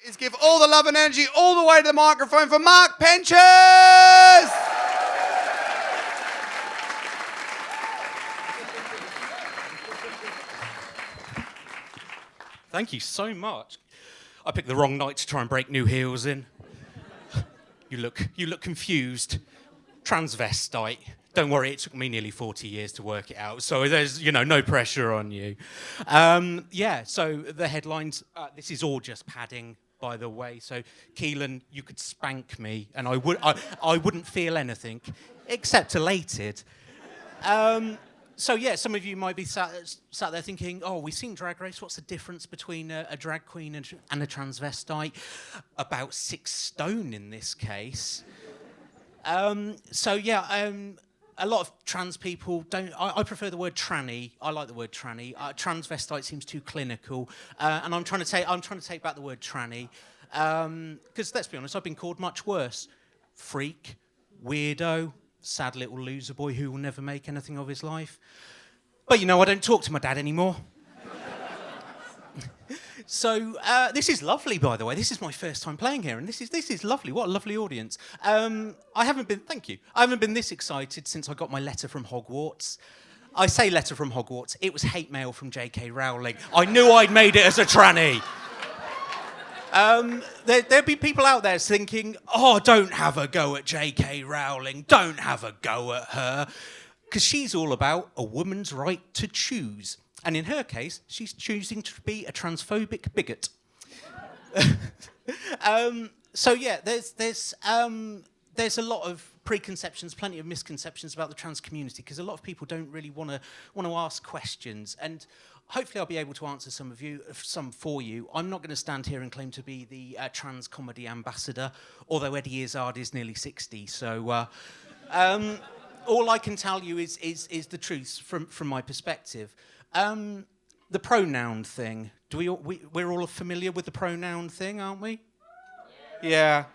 Please give all the love and energy all the way to the microphone for Mark Pencher! Thank you so much. I picked the wrong night to try and break new heels in. You look confused. Transvestite. Don't worry, it took me nearly 40 years to work it out, so there's, no pressure on you. So the headlines, this is all just padding, by the way. So, Keelan, you could spank me, and I wouldn't feel anything, except elated. Some of you might be sat there thinking, oh, we've seen Drag Race. What's the difference between a drag queen and a transvestite? About 6 stone in this case. A lot of trans people don't. I prefer the word tranny. I like the word tranny. Transvestite seems too clinical, and I'm trying to take back the word tranny, because let's be honest, I've been called much worse: freak, weirdo, sad little loser boy who will never make anything of his life. But I don't talk to my dad anymore. So this is lovely, by the way. This is my first time playing here, and this is lovely. What a lovely audience. Thank you. I haven't been this excited since I got my letter from Hogwarts. I say letter from Hogwarts. It was hate mail from J.K. Rowling. I knew I'd made it as a tranny. There'll be people out there thinking, oh, don't have a go at J.K. Rowling. Don't have a go at her. Because she's all about a woman's right to choose. And in her case, she's choosing to be a transphobic bigot. There's a lot of preconceptions, plenty of misconceptions about the trans community, because a lot of people don't really want to ask questions. And hopefully I'll be able to answer some for you. I'm not going to stand here and claim to be the trans comedy ambassador, although Eddie Izzard is nearly 60. So all I can tell you is the truth from my perspective. The pronoun thing. We're all familiar with the pronoun thing, aren't we? Yeah.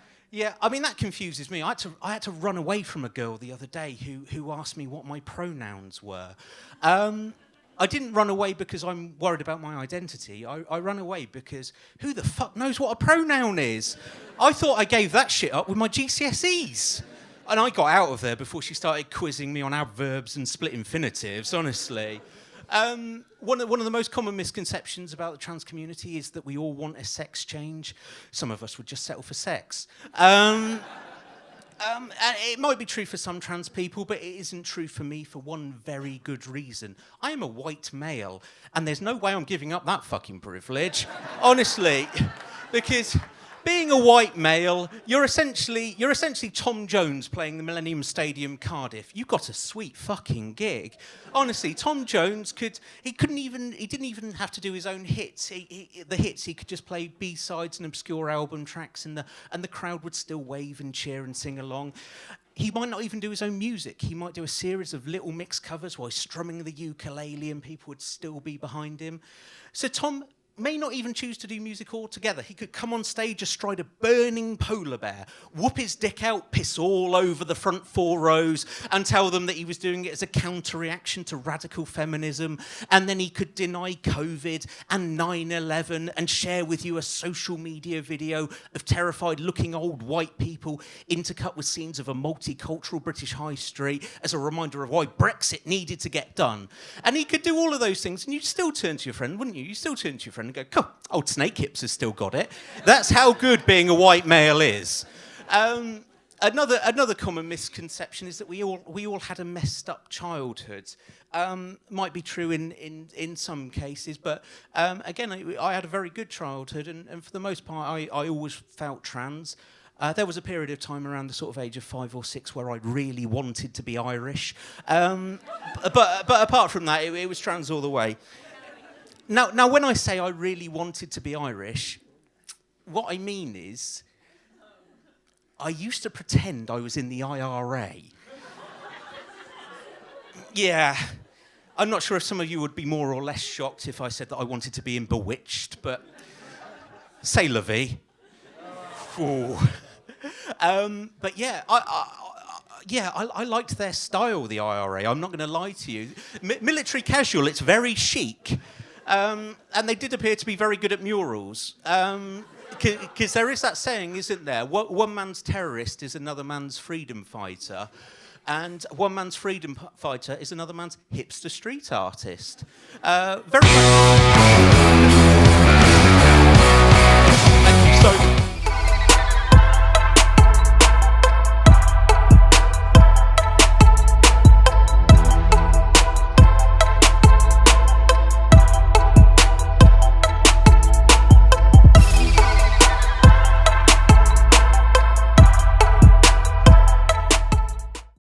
I mean, that confuses me. I had to run away from a girl the other day who asked me what my pronouns were. I didn't run away because I'm worried about my identity. I ran away because who the fuck knows what a pronoun is? I thought I gave that shit up with my GCSEs. And I got out of there before she started quizzing me on adverbs and split infinitives, honestly. One of the most common misconceptions about the trans community is that we all want a sex change. Some of us would just settle for sex. And it might be true for some trans people, but it isn't true for me for one very good reason. I am a white male, and there's no way I'm giving up that fucking privilege. Honestly, because being a white male, you're essentially Tom Jones playing the Millennium Stadium, Cardiff. You got a sweet fucking gig. Honestly, Tom Jones he didn't even have to do his own hits. He could just play B-sides and obscure album tracks, and the crowd would still wave and cheer and sing along. He might not even do his own music. He might do a series of little mix covers while strumming the ukulele, and people would still be behind him. So Tom may not even choose to do music altogether. He could come on stage astride a burning polar bear, whoop his dick out, piss all over the front 4 rows, and tell them that he was doing it as a counter-reaction to radical feminism, and then he could deny COVID and 9/11 and share with you a social media video of terrified-looking old white people intercut with scenes of a multicultural British high street as a reminder of why Brexit needed to get done. And he could do all of those things, and you'd still turn to your friend, wouldn't you? You'd still turn to your friend and go, "Cool, old Snake Hips has still got it." That's how good being a white male is. Another common misconception is that we all had a messed up childhood. Might be true in some cases, but again, I had a very good childhood, and for the most part, I always felt trans. There was a period of time around the sort of age of 5 or 6 where I really wanted to be Irish, but apart from that, it was trans all the way. Now, when I say I really wanted to be Irish, what I mean is I used to pretend I was in the IRA. Yeah. I'm not sure if some of you would be more or less shocked if I said that I wanted to be in Bewitched, but say la vie. But yeah, I liked their style, the IRA. I'm not going to lie to you. Military casual, it's very chic. And they did appear to be very good at murals. Because there is that saying, isn't there? One man's terrorist is another man's freedom fighter. And one man's freedom fighter is another man's hipster street artist. Very much. So